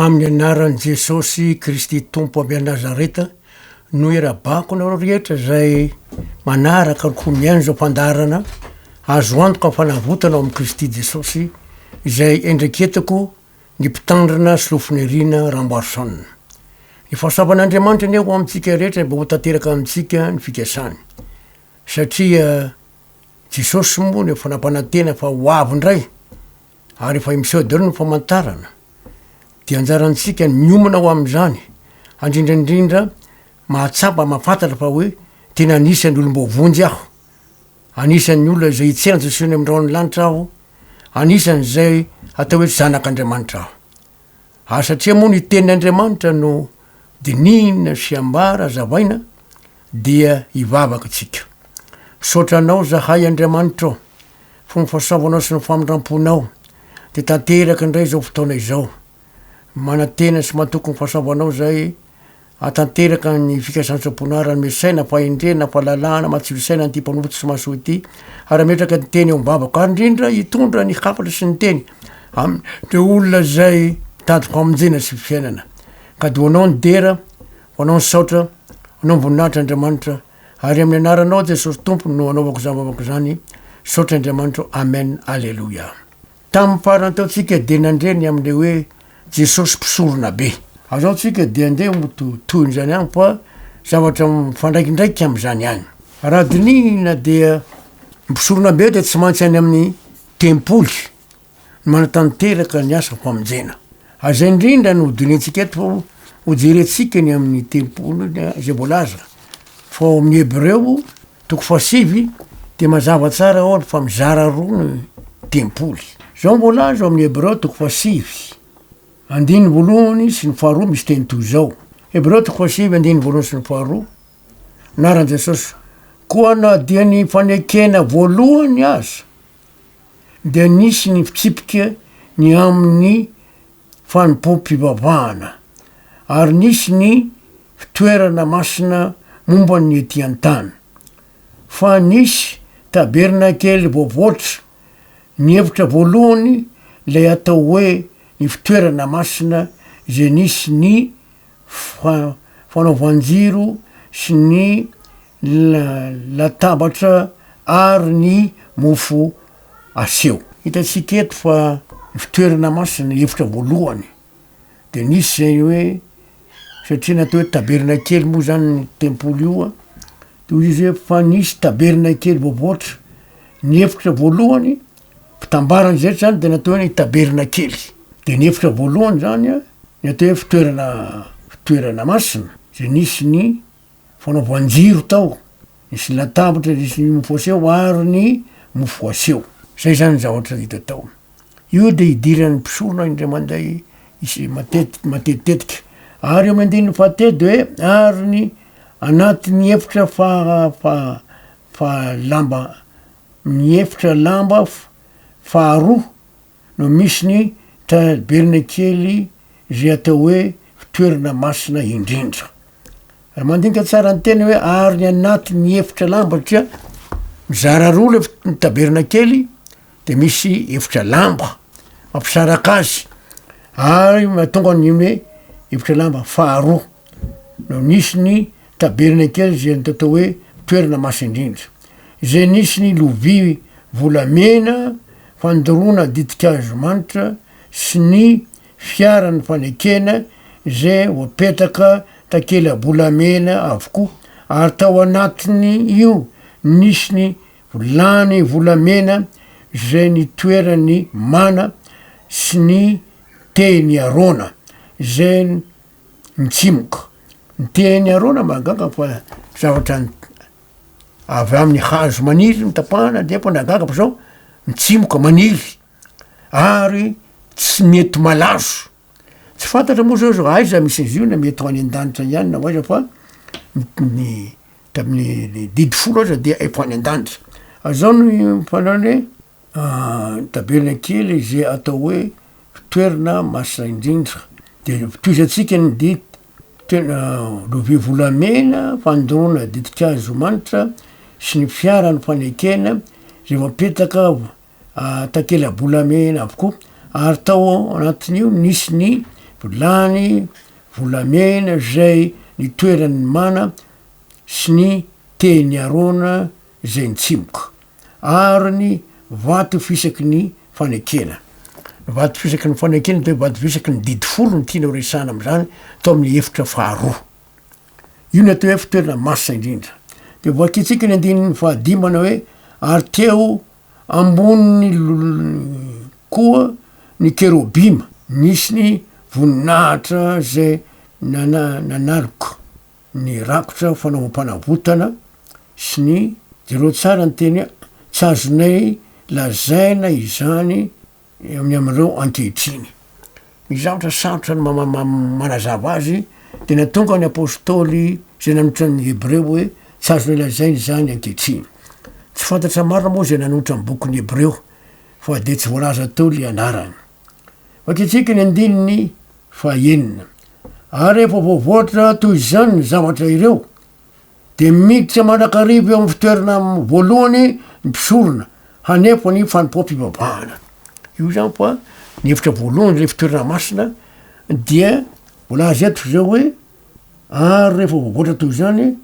amin'ny anaran'i Jesosy Kristy tompo amin'ny Nazareta, no irabako nareo rehetra zay manaraka ho miaino zao mpandarana azo antoka fanavotana amin'ny Kristy Jesosy, izay endreketako ny mpitandrina sy lofonirina Ramboarsson. Ny fahasavan'Andriamanitra ny eo amintsika rehetra mba ho tanteraka amintsika ny fikasany. Satria Jesosy moa ny fanampanantena fa ho avindray, ary efa miseho daholo ny famantarana. Dia anjarantsika miomana ho am'izany, andrindrandrindra mahatsapa mahafantatra fa hoe tena anisan'ny olombovonjy aho, anisan'ny olona zay itsena Jesosy amin'irao lanitra aho, anisan'izay atao hoe zanak'Andriamanitra aho. Satria moa ny tenin'Andriamanitra no dinihina sy ambara zavaina dia ivavaka tsika. Misaotranao zahay Andriamanitra ao, fomba fahasavanao sy ny famindramponao, de tanteraka indray zao fotoana izao. Manantena sy matoky ny fahasavanao zay, atanteraka ny fikasantsam-ponarany mesaina, fahendrena, fahalalana, matsilo-saina ty mpanombotsy sy mahasoa ity, ary ametraka ny teny eo mibavaka, ary indrindra hitondra ny hafatra sy ny teny am'ireo olona zay tady famonjena sy fiainana. Ka de hoanao ny dera, hoanao ny saotra, hoanao ny voninahitra Andriamanitra, ary amin'ny anaranao Jesosy Tompo no anaovako zavavako zany, saotra Andriamanitra, amen, alleluia. Tamin'ny farany tao tsika de nandreny am'le hoe Jesosy mpisorona be. Azao tsika de andeha toyny zany agny, fa zavatra mifandraikindraiky am'zany agny. Raha dinihina dia mpisorona be de tsy maintsy any amin'ny tempoly, manatanteraka ny asa famonjena. Azay indrindra no dinitsika eto ho jerentsika ny amin'ny tempoly zay voalaza. Fa amin'ny Hebreo toko fasivy de mazava tsara ao fa mizara roa ny tempoly. Zao voalaza amin'ny Hebreo toko fasivy, andiny voalohany sy ny faharoa misy teny toy zao. Hebreo toko fasivy andiny voalohany sy ny faharoa. Naran Jesosy, koa na dia ny fanekena voalohany aza, dia nisy ny fitsipika ny amin'ny fanompo-pivavahana, ary nisy ny fitoerana masina momba ny ety an-tany. Fa nisy tabernakely voavoatra, ny hevitra voalohany lay atao hoe ny fitoerana masina, zay nisy ny fanaovanjiro sy ny latabatra ary ny mofo aseho. Hitatsika eto fa ny fitoerana masina ny hevitra voalohany, de nisy zay hoe, satria natao hoe tabernakely moa zany ny tempoly io, toy izy hoe fa nisy tabernakely voavoatra, ny hevitra voalohany, fitambarany zay zany de natao hoe ny tabernakely. De ny hevitra voalohany zany ny atao hoe fitoerana masina, zay nisy ny fanaovanjiro tao, nisy latabatra, nisy ny mofo aseho ary ny mofo aseho. Zay zany zavatra hita tao. Io de idiran'ny mpisorona indray manday isy matetitetika. Ary eo amandiny fahatelo de hoe ary ny anatin'ny efitra lamba, ny efitra lamba faharoa no misy ny tabernakely zay atao hoe fitoerana masina indrindra. Raha mandinika tsara ny teny hoe ary ny anatin'ny efitra lamba, satria mizara roa le tabernakely, de misy efitra lamba mampisaraka azy, ary mahatonga ny hoe efitra lamba faharoa no nisy ny tabernakely zay atao hoe toerana masina indrindra, zay nisy ny lovia volamena fandoroana ditikazo manitra sy ny fiarany fanekena zay voapetaka takela bolamena avokoa, ary tao anatiny io nisy ny vilany volamena zay ny toerany mana sy ny teny Arona zay mitsimoka. Ny teny Arona mahagaga fa zavatra avy amin'ny hazo maniry mitapahana, de mpanagaga fa zao mitsimoka maniry, ary tsy mety malazo. Tsy fantatra moa zao aiza misy izy io, na mety ho any an-danitra ihany na hoaiza, fa tamin'ny didy folo aza de efa any an-danitra. Azao no fanao hoe tabernakely zay atao hoe fitoerana masina indrindra. De toizatsika ny lovia volamena fandoroana ditikazo manitra sy ny fiarany fanekena zay voapetaka takela bolamena avokoa, ary tao anatin'io nisy ny vilany volamena zay ny toerany mana sy ny teny arona zay nitsimoka ary ny vato fisaky ny fanekena vato fisaky ny fanekena de vato fisaky ny didy folo ny tiana resana am'zany atao amin'ny efitra faharoa io ny atao hoe fitoerana masa indrindra de voakitsika ny andininy fahadimana hoe ary teo amboniny koa ny kerobima nisy ny voninahitra zay nanaloko ny rakotra fanaovampanavotana sy ny jereo tsara ny teny tsy azonay lazaina izany amin'ny am'ireo ankehitriny misy zavatra sarotra ny manazava azy de natonga ny apôstôly zay nanotra ny hebreo hoe tsy azonay lazaina izany ankehitriny tsy fantatra marina moa zay nanotra ny bokyny hebreo fa de tsy voalaza teo le anarany fakitsika ny andininy faenina ary efa voavoatra toy izany ny zavatra ireo de miditra mandrakarivo eo amin'ny fitoerana voalohany ny mpisorona hanefa ny fanompoam-pivavahana io zany fa ny efitra voalohany le fitoerana masina dia volaza eto zao hoe ary rehefa voavoatra toy izany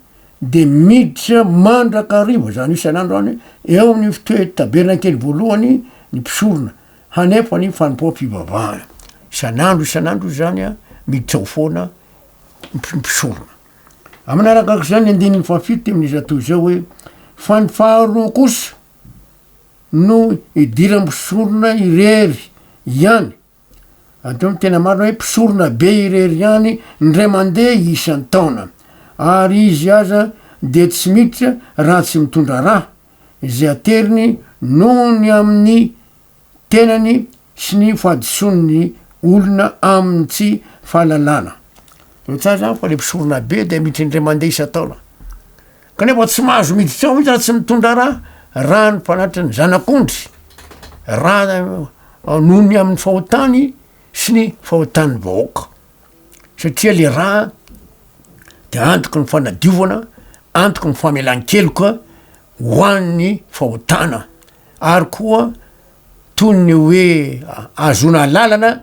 de miditra mandrakarivo zany isan'andro any eo amin'ny tabernankely voalohany ny mpisorona hanefa ny fanompoam-pivavahana isan'andro zany a miditra ho foana mpisorona amin'arakaka zany andininy fafito amin'izy atao zao hoe fa ny faharoa kosa no idira mpisorona irery ihany atao ny tena marina hoe mpisorona be irery ihany ndray mandeha isan'ny taona ary izy aza de tsy miditra raha tsy mitondra raha zay ateriny noho ny amin'ny tenany sy ny fahadison'ny olona amin'ny tsy fahalalana tsara zany fa le mpisorona be de miditra indray mandeha isan-taona kanefa tsy mahazo miditra ao izy raha tsy mitondra raha ny fanatitra ny zanak'ondry raha noho ny amin'ny fahotany sy ny fahotan'ny vahoaka satria le raha de antoky ny fanadiovana antoky ny famelan-keloka hoan'ny fahotana ary koa toy ny hoe azona lalana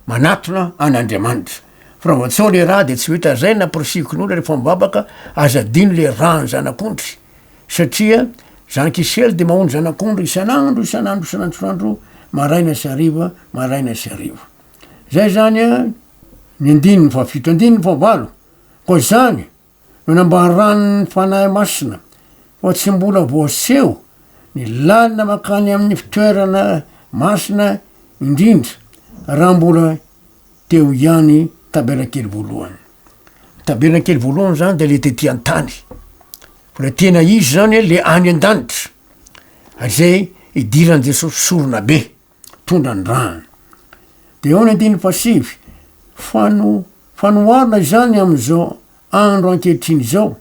manatona an'Andriamanitra fa raha vatsao le raha de tsy hoeta zay naporosikon'olona rehefa mibabaka azadino le raha ny zanak'ondry satria zank'isely de mahony zanak'ondry isan'andro maraina sy ariva zay zany a ny andininy fafito andininy favalo koa zany no nambaran'ny fanahy masina fa tsy mbola voaseho ny lalina makany amin'ny fitoerana masina indrindra raha mbola teo ihany tabernakely voalohany zany de le tety an-tany fa le tena izy zany le any an-danitra zay idiran' Jesosy sorona be tondra ny rany de eo ny andiny fasivy fanoarina zany am'izao andro ankehitriny zao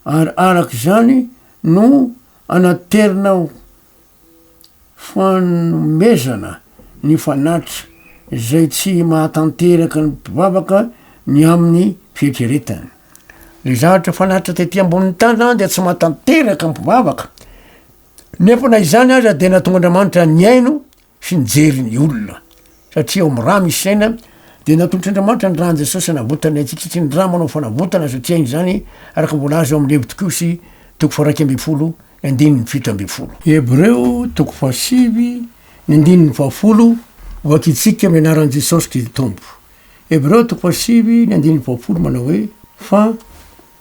ary araky zany no anaterina fanomezana ny fanatitra zay tsy mahatanteraka ny mpivavaka ny amin'ny fietreretany le zavatra fanatitra tety ambonin'ny tany zany de tsy mahatanteraka ny mpivavaka nefa na izany aza de natonga Andriamanitra ny aino sy nijery ny olona satria o raha misy saina de natolotr'Andriamanitra ny rahan Jesosy navotana atsika ny raha manao fanavotana satria iny zany araka volaza eo amin'ny Levitikosy 2:12 ny 7:12 Hebreo 7 ny 10 vakitsika amy anaran' Jesosy Kristy Tompo Hebreo 7 ny 10 manao hoe fa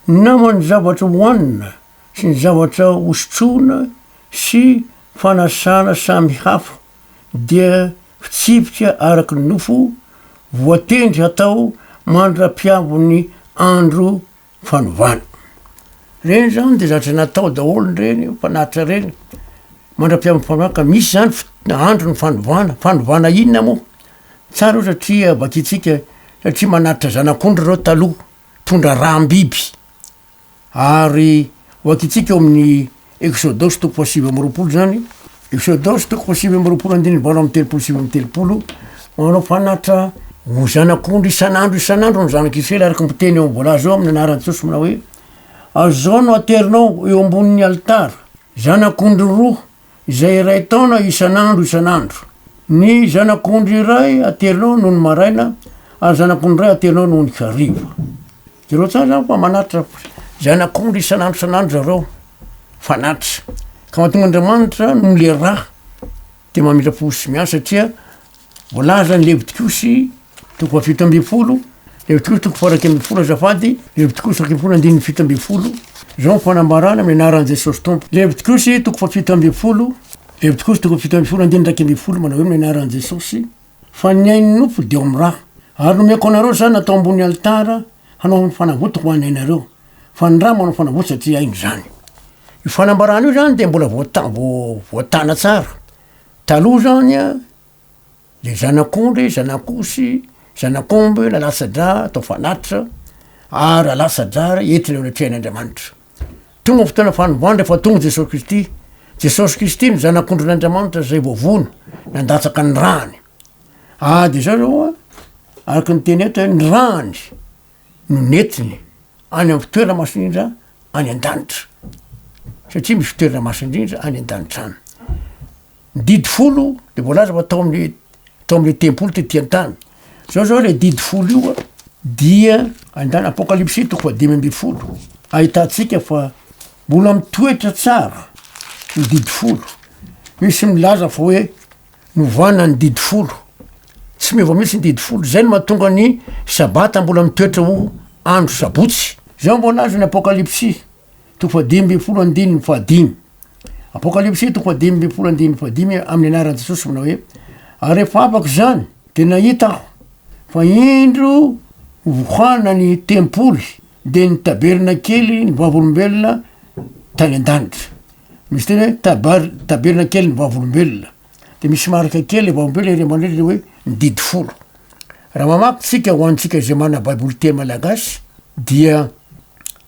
namany zavatra hoanina sy ny zavatra hosotrona sy fanasana samy hafa dia fitsipika araky ny nofo voatendry hatao mandra-piavony andro fanovana reny zany de zatra natao daholony reny fanatitra reny mandra-piavony fanovana misy zany andro ny fanovana inona moa tsara satria vakitsika satria manatitra zanak'ondry reo taloha tondra raham-biby ary vakitsika eo amin'ny Exodosy 7:20 zany Exodosy 7:20 manao fanatitra ho zanak'ondry isan'andro ny zanak'Israely araky miteny eo am'volaza eo amin'ny anaran'ny Jesosy manao hoe azao no aterinao eo ambonin'ny alitara zanak'ondry roa izay iray taona isan'andro ny zanak'ondry iray aterinao noho ny maraina ary zanak'ondry ray atenao no nikariva zereo tsara zany fa manatitra zanak'ondry isan'andro isan'andro zareo fanatitra ka mahatonga Andriamanitra no le raha de mamindra-posy miany satria voalaza ny Levitikosy toko fito amby folo, Levitikosy toko faraky amby folo azafady, Levitikosy raky folo andiny fito amby folo, zao fanambarana amin'ny anaran'i Jesosy Tompo. Levitikosy toko fito amby folo, Levitikosy toko fito amby folo andiny raky amby folo manao hoe amin'ny anaran'i Jesosy fa ny ain'ny nofo de amin'ny raha ary nomeko anareo zany atao ambony alitara hanao fanavotako ho anay nareo fa ny raha manao fanavoto satria ainy zany. Io fanambarana io zany de mbola voatana tsara. Taloha zany le zanak'ondry, zanak'osy, zanak'omby la lasa-dra atao fanatitra ary alasa-dra entina eo anatrehan'Andriamanitra. Tonga fotoana fanovandra fa tonga Jesosy Kristy. Jesosy Kristy ny zanak'ondrin'Andriamanitra zay voavono nandatsaka ny rany. De zao zao araky ny teny eto ny rany no netiny any amin'ny fitoerana masin'indrindra any an-danitra satria misy fitoerana masin'indrindra any an-danitra any. Didy folo de voalaza fa atao amle tempolo tety an-tany. Zao le didy folo io dia andany Apokalipsy toko fa 5:10 ahitatsika fa mbola mitoetra tsara ny didy folo. Misy milaza fa hoe novana ny didy folo, tsy miova mihitsy ny didy folo. Zay no mahatonga ny sabata mbola mitoetra ho andro sabotsy. Zao mbolaza ny Apokalipsy toko fa 5:10 andiny fahadimy. Apokalipsy toko fa 5:10 andiny fahadimy amin'ny anaran'i Jesosy manao hoe ary rehefa afaky zany de nahita aho fa indro vohana ny tempoly de ny taberna kely ny vavolombelona tany an-danitra. Misy teny hoe taberna kely ny vavolombelona de misy marika kely vavolombelona ire mandreny hoe ny didy folo. Raha mamaky tsika ho antsika zay mana baiboly teny malagasy dia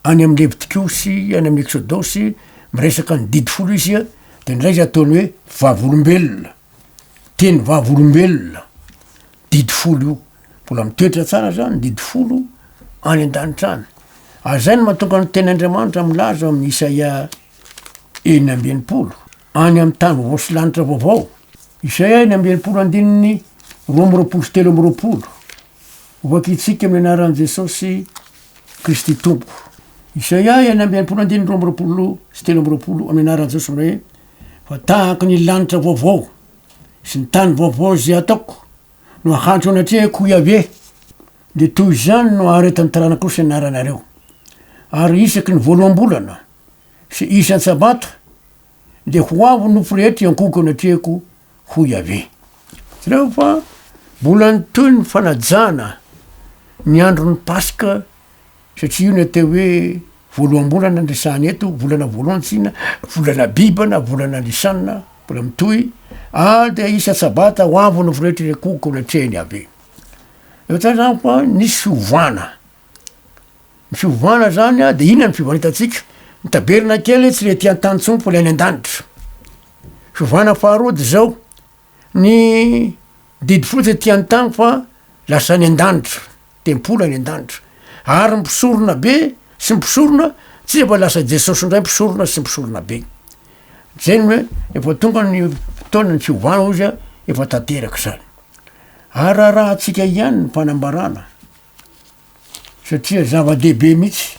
any amin'ny Levitikosy, any amin'ny Exodosy miresaka ny didy folo izy de ndray izy ataony hoe vavolombelona, teny vavolombelona, didy folo io. Mbola mitoetra tsara zany didy folo any an-danitra any. Zay no mahatonga ny ten'Andriamanitra milaza amin'ny Isaia 9:20 any amin'ny tany vaovao sy lanitra vaovao. Isaia 9:20 andininy 2:23 vakitsika amin'ny anaran'i Jesosy Kristy Tompo. Isaia 9:20 andininy 2:23 amin'ny anaran'i Jesosy manao hoe fa tahaky ny lanitra vaovao sy ny tany vaovao zay ataoko no ahantro anatrehako Iavé de toy zany no aharetany taranak'osy anaranareo ary isaky ny voaloam-bolana sy isan'ny sabata de ho avo nofo rehetra iankoko anatrehako ho Iavé. Zereo fa mbola nytoy ny fanajana ny andro ny Paska satria io ny atao hoe voaloam-bolana andresany eto, volana voalohany tsina, volana bibana, volana lisanina, mbola mitoy de isa sabata ho avo nofo rehetra iankoko anatrehany Iavé. Eo tsara zany fa nisy fiovana. Ny fiovana zany de inona ny fiovana hitatsika? Ny taberna kely tsy le ty an-tany tsony fa le any an-danitra. Fiovana faharoa de zao ny didy folo tsy ty an-tany fa lasa any an-danitra, tempolo any an-danitra. Ary mpisorona be sy mpisorona tsy efa lasa Jesosy ndray mpisorona sy mpisorona be. Zay hoe efa tonga ny fotoana ny fiovana izy efa tanteraky zany. Ary raha atsika ihany ny fanambarana satria zava-dehibe mihitsy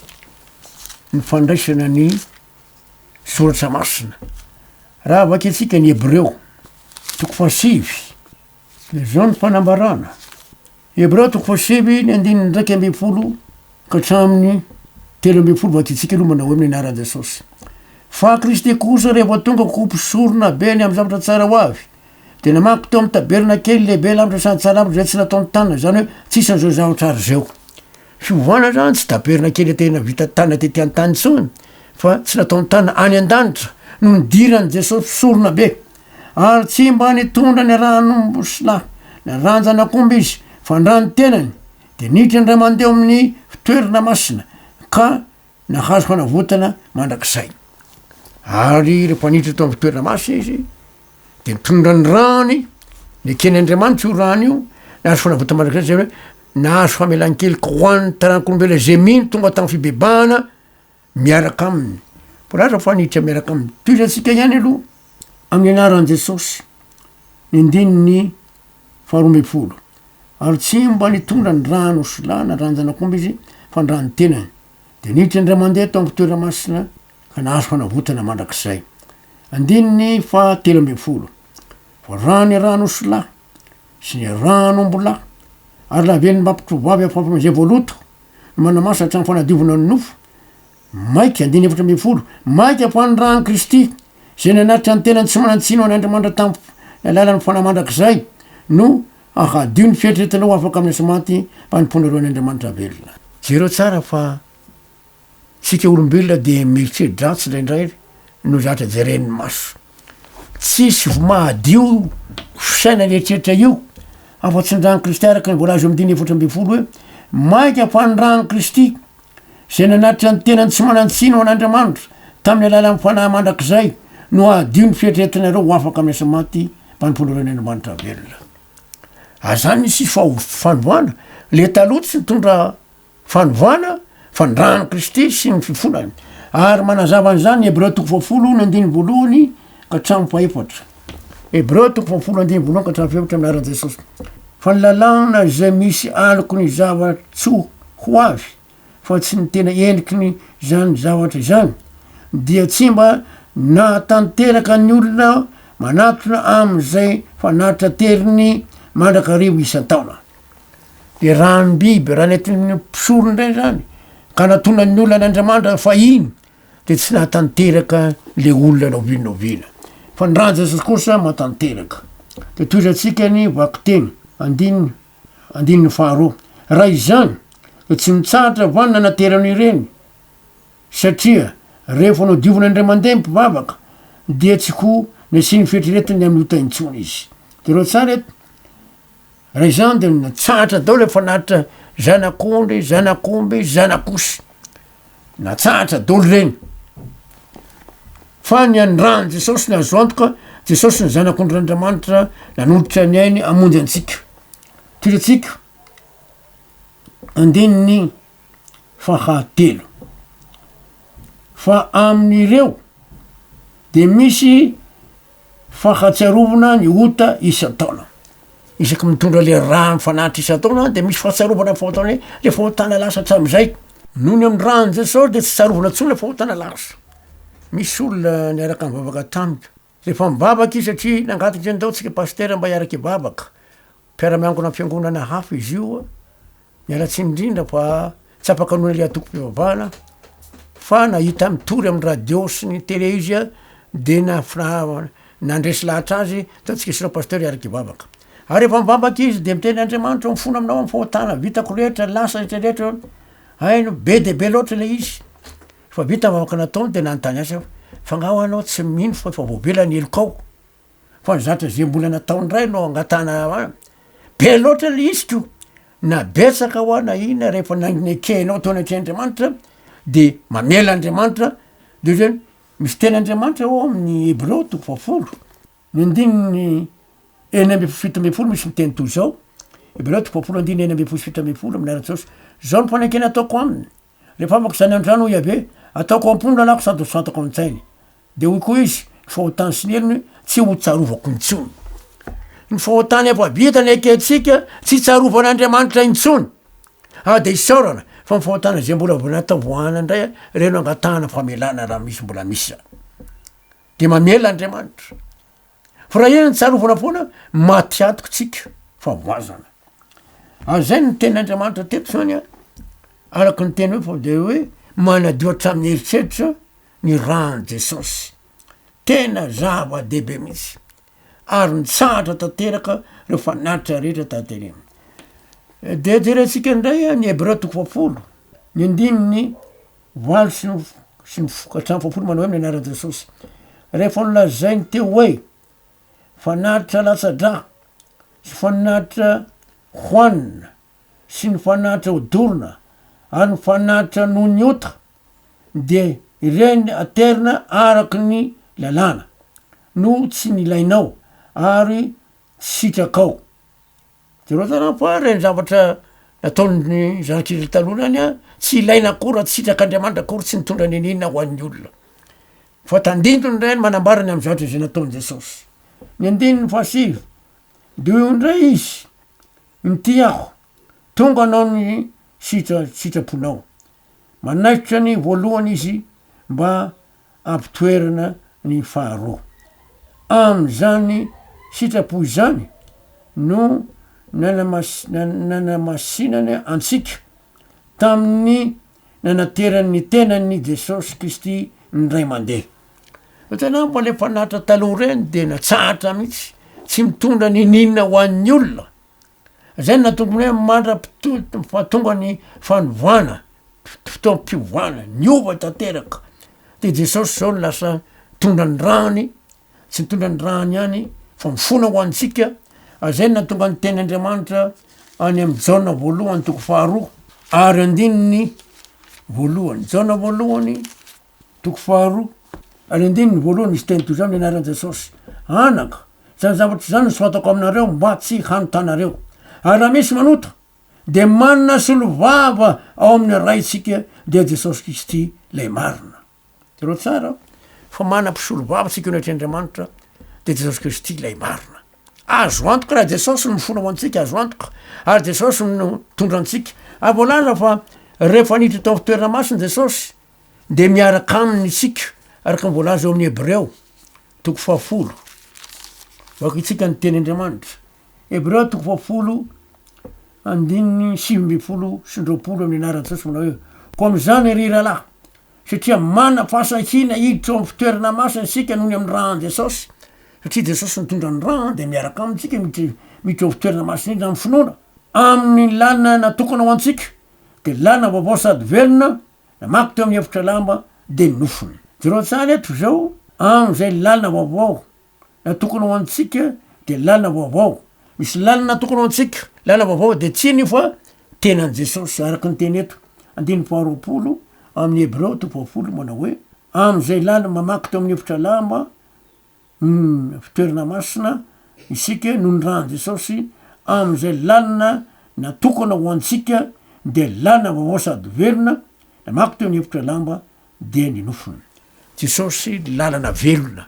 ny fandraisana ny soratra masina. Raha vakitsika ny Hebreo toko fa 7 de zao ny fanambarana. Hebreo toko fa 7 ny andininy 2:10 ka hatramin'ny 3:10 vakitsika aloha manao hoe amin'ny anaran'i Jesosy. Fa Kristy kosa rehefa tonga ko mpisorona be ny amin'ny zavatra tsara ho avy de namaky teo amin'ny taberna kely lehibe lamitra sady tsara lamitra zay tsy nataony tanana, zany hoe tsisy an'izao zavatra ary zao. Fiovana zany tsy taberna kely tena vita tana tety an-tany tsony fa tsy nataony tanana any an-danitra no nidirany Jesosy mpisorona be ary tsy mba nitondra ny rano sy ranjanak'omby izy fa ny rano tenany de niditra ndray mandeha amin'ny fitoerana masina ka nahazo fanavotana mandrakizay. Ary rehefa niditra tao amin'ny fitoerana masina izy de nitondra ny rany ny eken'Andriamanitra io rano io nahazo fanavotana mandrakizay zay hoe nahazo famelan-kely hoan'ny taranak'olombelona zay mino tonga tamin'ny fibebahana miaraka aminy. Mbola fa niditra miaraka aminy. Toizatsika ihany aloha amin'ny anaran'i Jesosy ny andininy 12. ary tsy mba nitondra ny rano sola na ranjanakomby izy fa ny rano tenany de niditra ndray mandeha to amiko toera masina ka nahazo fanavotana mandrak'izay. Andininy fa 13 fa rany rano sola sy ny rano ombola ary lavelony mampitovavy afampamazay voaloto no manamasa hatrany fanadiovana ny nofo maiky 14 maiky afoany rano Kristy zay nanatitra ny tenany tsy manantsino any Andriamanitra tampo alalan'ny fanamandrak'izay no ahadio ny fieritretanao afaka amin'ny somaty mpanimpony Andriamanitra velona. Zero tsara fa sika olombelona de mieritreri-dratsy indraindray no zatra jeren'ny maso. Tsisy mahadio fisaina nieritreretra io afa-tsy ny rano Kristy araka ny voalazo amin'ny 14 hoe maiky afoany rano Kristy zay nanatitra ny tenany tsy manantsino an'Andriamanitra tamin'ny alalan'ny fanahy mandrak'izay no ahadio ny fieritreretanareo afaka amin'ny somaty mpanimpony Andriamanitra velona. Azany sisy fanovoana le taloha tsy nitondra fanovoana fa ny rano Kristy sy ny fifonany ary manazava an'izany Hebreo 10:1 ka hatramy 4. Hebreo 10:1 ka hatramy 4 amin'ny aran'i Jesosy. Fa ny lalàna zay misy aloko ny zavatso ho avy fa tsy ny tena endriky ny zany zavatra zany dia tsy mba natanteraka ny olona manatona am'izay fanatitra teriny mandrakarivo isan-taona. De ranom-biby raha nentin'ny mpisoro ndray zany ka natona ny olona an'Andriamanitra fahiny de tsy natanteraka le olona novinovina fa ny raha Jesosy kosa matanteraka. De toizatsika ny vaky teny 2 raha izany de tsy mitsahatra vanina naterano ireny satria rehefa nodiovina indray mandeha mpivavaka dia tsy ho nesiny fieritriretiny amin'ny otaintsony izy. De reo tsara eto raha izany de natsahatra dao le fanatitra zanak'ondry zanakomby zanakosy natsahatra dolo reny fa ny an'rano Jesosy ny azo antoka Jesosy ny zanak'ondrin'Andriamanitra nanoditra ny ainy amonjy antsika. Toratsika 9 fa amin'ireo de misy fahatsiarovana ny ota isan-taona. Isaky mitondra le rano fanatitra isan-taona de misy fahatsiarovana fahotana le fahotana lasa hatram'izay noho ny amin'ny rano Jesosy de tsy tsarovana tsony le fahotana lasa. Misy olona niaraka mivavaka tamika rehefa mivavaka izy satria nangatitra ndao tsika pastera mba hiaraky ivavaka mpiara-miangona amin'ny fiangonana hafa izy io mialatsy indrindra fa tsy apaka noho le atoko-pivavahana fa nahita mitory amin'ny radio sy ny télé izy de nandresy lahatra azy taontsika sinao pastera hiaraky ivavaka ary rehefa mivavaka izy de miteny Andriamanitra mifona aminao amin'ny fahotana vitako rehetra lasa rehetrarehetra aino be de be loatra le izy fa vita vavaka nataony de nanontany asa fa ngao anao tsy mino fa voavela ny elokao fa zatra zay mbola nataondray no angatana be loatra le izy ko na betsaka ho ana ina rehefa nanekehinao tao anatrehan'Andriamanitra de mamela Andriamanitra de zany misy teny Andriamanitra ao amin'ny Hebreo 10:ny andininy 7 misy miteny toy zao Hebreo 10:7 amin'ny aran'i Jesosy zao ny fanekena ataoko aminy rehefa afaka zany andrano hoy ave ataoko ampony lalako sady santako amintsainy de hoy koa izy fahotany sy ny elony tsy ho tsarovako intsony. Ny fahotany efa vitany eketsika tsy tsarovan'Andriamanitra intsony de isaorana fa ny fahotana zay mbola natavoana indray reno angatahana famelana raha misy mbola misy de mamela Andriamanitra fa raha eny ny tsarovana foana maty atoko tsika fa voazana. Zay ny tenin'Andriamanitra teto zany araky ny teny hoe fa de hoe manadio hatramin'ny eritreritra ny rano Jesosy tena zava-dehibe mihitsy ary nitsahatra tanteraka reo fanatitra rehetra tantereny. De jerentsika indray ny Hebreo 10:ny andininy 8 sy ny hatramy 10 manao hoe amin'ny anaran'i Jesosy rehefa nolazainy teo hoe fanatitra latsa-dra sy fanatitra hoanina sy ny fanatitra odorona ary ny fanatitra noho ny ota de ireny aterina araky ny lalàna no tsy nilainao ary sitrakao. Zereo zany fa reny zavatra nataony zanak'Israely taloha any tsy ilaina akory tsy sitrak'Andriamanitra akory tsy nitondra ninina ho an'ny olona fa tandindony reny manambarany amin'ny zavatra zay nataony Jesosy. Ny andininy 7 de io indray izy mity aho tonga anao ny sitraponao manaikitra ny voalohany izy mba ampitoerana ny faharoa am'zany sitrapo izany no nanamasinany antsika tamin'ny nanaterany tenany Jesosy Kristy ny ray mandeha tena mba le mpanatra taloha reny de natsahatra mihitsy tsy mitondra ny ninona ho an'ny olona zay natombony hoe mandrafatonga ny fanovoana fotoam-piovoana niova tanteraka de Jesosy zao ny lasa tondra ny rany tsy mitondra ny rany any fa mifona ho antsika zay natonga ny tenyandriamanitra any amy jaona voalohany toko faharoa ary andininy voalohany jaona voalohany toko faharoa ary andininy voalohany izy teny toy zany anaran Jesosy anaka zany zavatry zany soatako aminareo mba tsy hanotanareo ary raha misy manota de manana solovava ao amin'ny raitsika de Jesosy Kristy lay marina ro tsara fa manam-pisolovava tsika netr'andriamanitra de Jesosy Kristy lay marina azo antoka raha Jesosy no mifona ho antsika azo antoka ary Jesosy no tondra antsika ary voalaza fa rehefa niditra tao fitoerana masiny Jesosy de miaraka aminy isika araka ny voalaza eo amin'ny Hebreo toko 10 vako itsika ny teny Andriamanitra Hebreo toko 10 andininy 720 amin'ny anaran'i Jesosy manao hoe ko am'izany ry rahalahy satria mana fahasakina hiditra eo amin'ny fitoerana masina isika nohony amin'ny rahan Jesosy satria Jesosy nitondra ny raha de miaraka amintsika miditra eo fitoerana masina iny zany finoana amin'ny lalina natokana ho antsika de lalina vaovao sady velona namaky teo amin'ny efitra lamba de nofony zero tsara eto zao am'zay lalina vaovao natokana ho antsika de lalina vaovao misy lalina natokana ho antsika lalina vaovao de tsiny fa tenan Jesosy araky ny teny eto andiny 20 amin'ny Hebreo toko 10 manao hoe am'zay lalina mamaky teo amin'ny efitra lamba fitoerana masina isika no ny rahan Jesosy am'zay lalina natokana ho antsika de lalina vaovao sady velona namaky teo amin'ny efitra lamba de ny nofony Jesosy lalana velona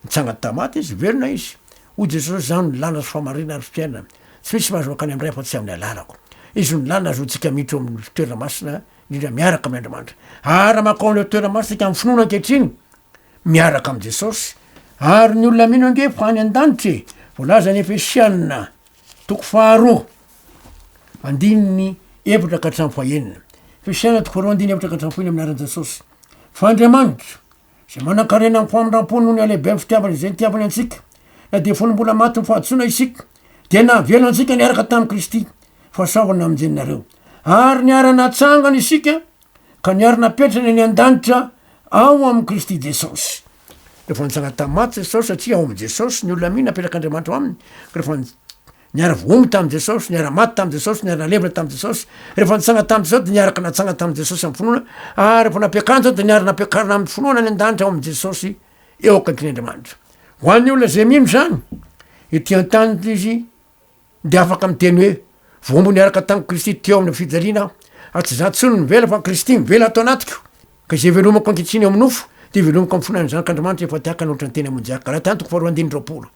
mitsanga tamaty izy velona izy o Jesosy zany ny lalana sy famarina ary fiainana tsy misy mahazoakany am'ray fa tsy amin'ny alalako izy ny lalina azotsika miditra amin'ny fitoerana masina indrindra miaraka amin'ny Andriamanitra ary makao an'le fitoerana masina sika amin'ny finoana ankehitriny miaraka am' Jesosy ary ny olona mino ange fa any an-danitra voalaza ny Efesianina toko 2 andininy 7 ka hatramin'ny fahaenina Efesianina toko 2 andininy 7 ka hatramin'ny fahaenina amin'ny anaran'i Jesosy fa Andriamanitra zay manan-karena amin'ny famindram-pony noho ny alehibe amin'ny fitiavany zay nitiavany antsika na de fony mbola maty ny fahatsoana isika de navelona antsika niaraka tamin'i Kristy fahasoavana amin'jenareo ary niarana atsangana isika ka niarana petrany any an-danitra ao amin'ny Kristy Jesosy rehefa nitsanga tamaty Jesosy satria ao amin'ny Jesosy ny olona miny napetrak'Andriamanitra aminy rehefa niara vomy tamin'i Jesosy niara maty tamin'i Jesosy niara levona tamin'i Jesosy rehefa nitsanga tamin'i Jesosy de niaraka natsanga tamin'i Jesosy amin'ny finoana ary rehefa napiakarana zao de niara napiakarana amin'ny finoana any an-danitra ao amin'ny Jesosy eo akaikin'Andriamanitra ho an'ny olona zay mino zany ety an-tany izy de afaka miteny hoe vombo niaraka tamin'i Kristy teo amin'ny fijaliana ary tsy za tsony mivela fa Kristy mivela atao anatiko ka izay velomako ankehitriny eo amin'ny nofo de velomako amin'ny fonany zanak'Andriamanitra efa tiaka nohatra ny teny amonjaka raha tany toko 220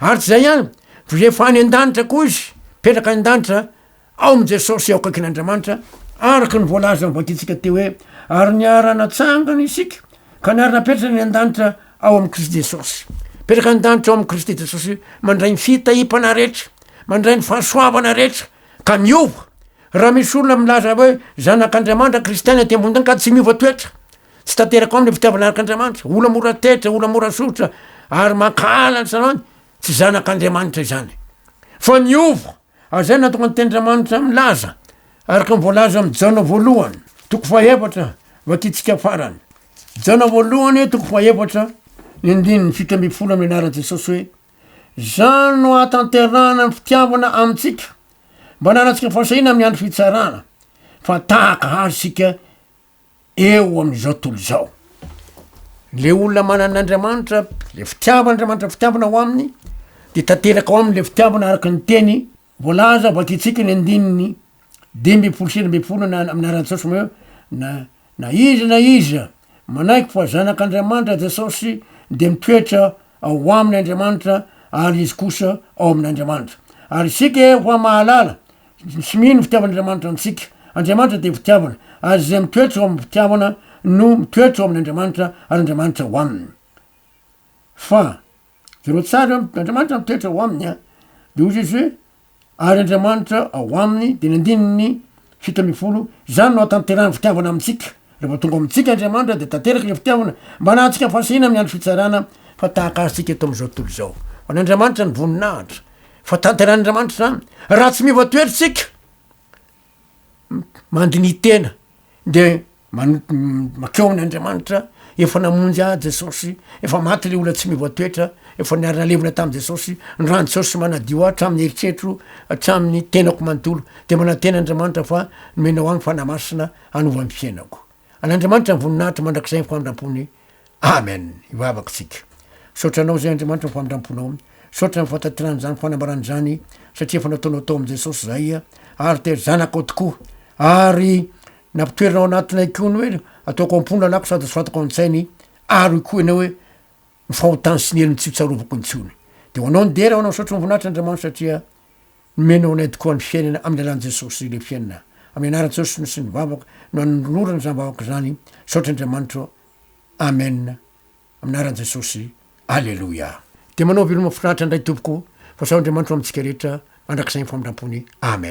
ary tsy zay ihany fa zay fa any an-danitra koa izy petraka any an-danitra ao amin'ny Jesosy eo akaikin'Andriamanitra araky ny voalaza mivakitsika teo hoe ary niarana tsangana isika ka niarana petraka ny an-danitra ao amin'ny Kristy Jesosy petraka any an-danitra ao amin'ny Kristy Jesosy mandray ny fitahipana rehetra mandray ny fahasoavana rehetra ka miova raha misy olona milaza hoe zanak'Andriamanitra kristiana ty ambony tany ka tsy miova toetra tsy tanteraka aminy fitiavana arak'Andriamanitra ola mora tetra ola mora sotra ary makala sanany tsy zanak'Andriamanitra izany fa niova azay natonga ny ten'Andriamanitra milaza araky ny voalaza amin'ny Jaona voalohany toko 7 vakitsika farany Jaona voalohany toko 7 ny andininy 7 amin'ny anaran'i Jesosy hoe zany no atanterana ny fitiavana amintsika mba nanatsika fahasahina amin'ny andro fitsarana fa tahaka hazy sika eo amin'izao tontolo zao le olona manan'Andriamanitra le fitiavan'Andriamanitra fitiavana ho aminy de tanteraka ao aminy le fitiavana araky ny teny voalaza vakitsika ny andininy 20 amin'ny anaran'i Jesosy hoe na iza manaiky fa zanak'Andriamanitra Jesosy de mitoetra ao amin'ny Andriamanitra ary izy kosa ao amin'Andriamanitra ary isika hoa mahalala sy mino fitiavan'andriamanitra antsika. Andriamanitra de fitiavana ary zay mitoetra ao amin'ny fitiavana no mitoetra ao amin'ny Andriamanitra ary Andriamanitra ho aminy. Fa zero tsara Andriamanitra mitoetra ho aminy a de ozy izy hoe ary Andriamanitra ao aminy de nandininy 7 zany no atanterahany fitiavana amintsika. Rehefa tonga amintsika Andriamanitra de tanteraka le fitiavana mba nahantsika fasihina amin'ny andro fitsarana fa tahaka azy eto am'izao tontolo zao. Ho an'Andriamanitra ny voninahitra fa tanteran'Andriamanitra zany raha tsy mivatoery tsika mandiny tena de makeo amin'ny Andriamanitra efa namonjy Jesosy, efa maty le olona tsy mivatoetra, efa niara-nalevina tamin'i Jesosy, ny rano Jesosy manadio hatramin'ny eritretro hatramin'ny tenako manontolo de manantena Andriamanitra fa nomenao agny fanamasina hanova ny fiainako. An'Andriamanitra ny voninahitra mandrakizay ny famindrampony. Amen. Ivavaka tsika. Sotranao zay Andriamanitra ny famindramponao, sotra ny fatanterana zany fanambarany zany satria fa nataonao tao am' Jesosy zay ary tery zanakao tokoa ary nampitoeranao anatinay koa ny hoe ataoko ampona lako sady soatako an-tsainy ary koa ianao hoe mifahotany sy ny helony tsy hitsarovako intsony. De ho anao ny dera ho anao sotry ny voninahitra Andriamanitra satria nomenao anay tokoa ny fiainana amin'ny alalan'i Jesosy le fiainana. Amin'ny anaran'i Jesosy no sy ny vavaka no anolorany zany vavaka zany sotry Andriamanitra. Amen. Amin'ny anaran'i Jesosy. Alleluia. De manao veloma mafinaritra ndray tompoko fa sao Andriamanitra amintsika rehetra mandrakizay ny famindrampony. Amen.